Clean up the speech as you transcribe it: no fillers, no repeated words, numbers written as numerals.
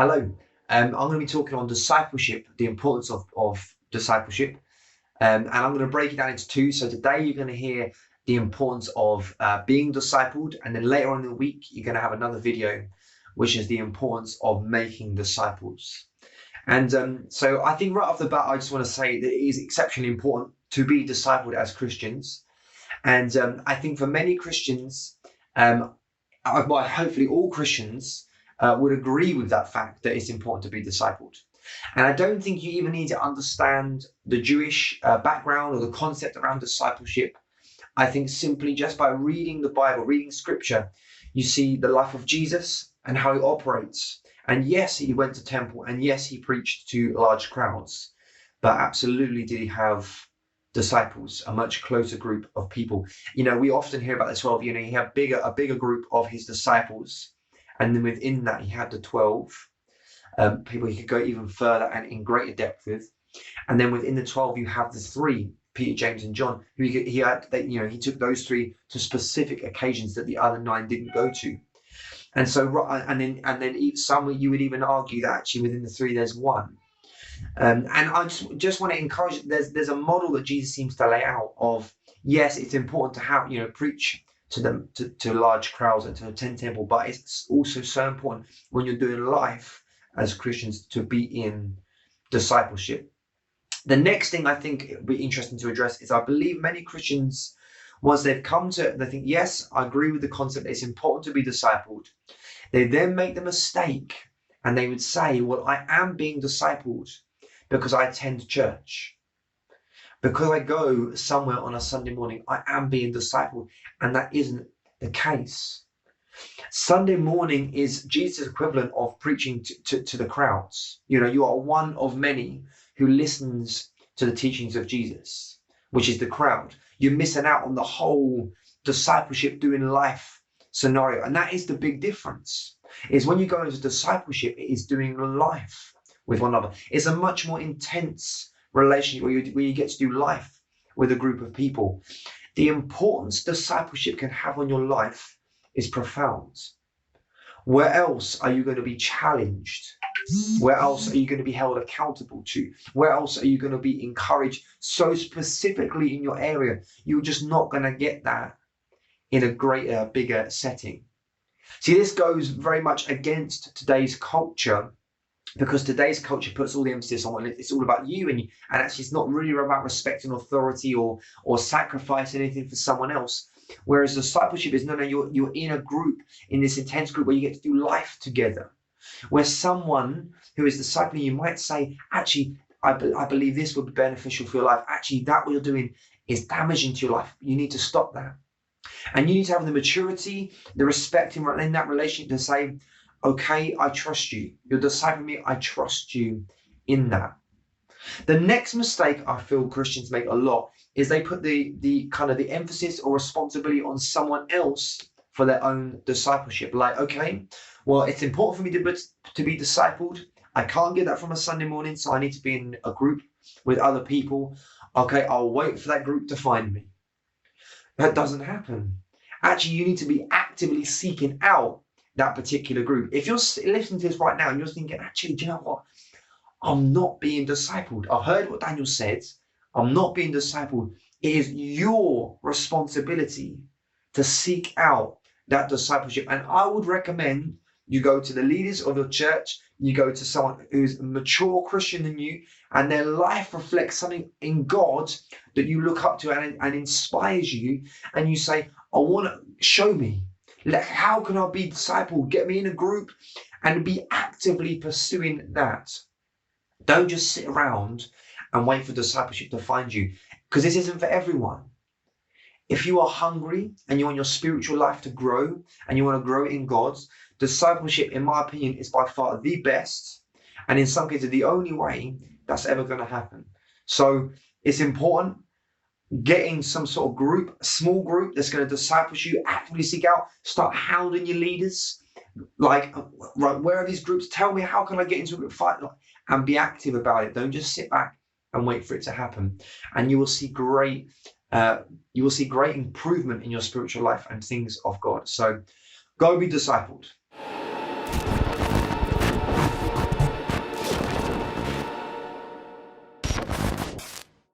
Hello. I'm going to be talking on discipleship, the importance of discipleship. And I'm going to break it down into two. So today you're going to hear the importance of being discipled. And then later on in the week, you're going to have another video, which is the importance of making disciples. And so I think right off the bat, I just want to say that it is exceptionally important to be discipled as Christians. And I think for many Christians, well, hopefully all Christians would agree with that fact that it's important to be discipled. And I don't think you even need to understand the Jewish background or the concept around discipleship. I think simply just by reading the Bible, reading scripture, you see the life of Jesus and how he operates. And yes, he went to temple, and yes, he preached to large crowds, but absolutely did he have disciples, a much closer group of people. You know, we often hear about the 12, he had a bigger group of his disciples. And then within that, he had the 12 people he could go even further and in greater depth with. And then within the 12, you have the three, Peter, James, and John, who he took those three to specific occasions that the other 9 didn't go to. And so, and then some you would even argue that actually within the 3 there's 1. And I just want to encourage. There's a model that Jesus seems to lay out of, yes, it's important to have preach to large crowds and to attend temple, but it's also so important when you're doing life as Christians to be in discipleship. The next thing I think it would be interesting to address is I believe many Christians, once they've come to, they think, yes, I agree with the concept, it's important to be discipled. They then make the mistake and they would say, well, I am being discipled because I attend church. Because I go somewhere on a Sunday morning, I am being discipled, and that isn't the case. Sunday morning is Jesus' equivalent of preaching to the crowds. You are one of many who listens to the teachings of Jesus, which is the crowd. You're missing out on the whole discipleship, doing life scenario, and that is the big difference. Is when you go into discipleship, it is doing life with one another. It's a much more intense relationship where you get to do life with a group of people. The importance discipleship can have on your life is profound. Where else are you going to be challenged? Where else are you going to be held accountable to? Where else are you going to be encouraged so specifically in your area? You're just not going to get that in a greater, bigger setting. See, this goes very much against today's culture, because today's culture puts all the emphasis on it's all about you, and actually it's not really about respecting authority or sacrificing anything for someone else. Whereas discipleship is, no, you're in a group, in this intense group where you get to do life together. Where someone who is discipling you might say, actually, I believe this would be beneficial for your life. Actually, that what you're doing is damaging to your life. You need to stop that. And you need to have the maturity, the respect in that relationship to say, okay, I trust you. You're discipling me. I trust you in that. The next mistake I feel Christians make a lot is they put the kind of the emphasis or responsibility on someone else for their own discipleship. Like, okay, well, it's important for me to be discipled. I can't get that from a Sunday morning, so I need to be in a group with other people. Okay, I'll wait for that group to find me. That doesn't happen. Actually, you need to be actively seeking out that particular group. If you're listening to this right now and you're thinking, actually, do you know what? I'm not being discipled. I've heard what Daniel said. I'm not being discipled. It is your responsibility to seek out that discipleship. And I would recommend you go to the leaders of your church, you go to someone who's a mature Christian than you, and their life reflects something in God that you look up to and inspires you. And you say, I want to show me. How can I be discipled? Get me in a group and be actively pursuing that. Don't just sit around and wait for discipleship to find you, because this isn't for everyone. If you are hungry and you want your spiritual life to grow and you want to grow in God, discipleship, in my opinion, is by far the best, and in some cases the only way that's ever going to happen. So it's important getting some sort of group, a small group that's going to disciple you, actively seek out, start hounding your leaders. Like, right, where are these groups? Tell me, how can I get into a group fight? And be active about it. Don't just sit back and wait for it to happen. And you will see great improvement in your spiritual life and things of God. So go be discipled.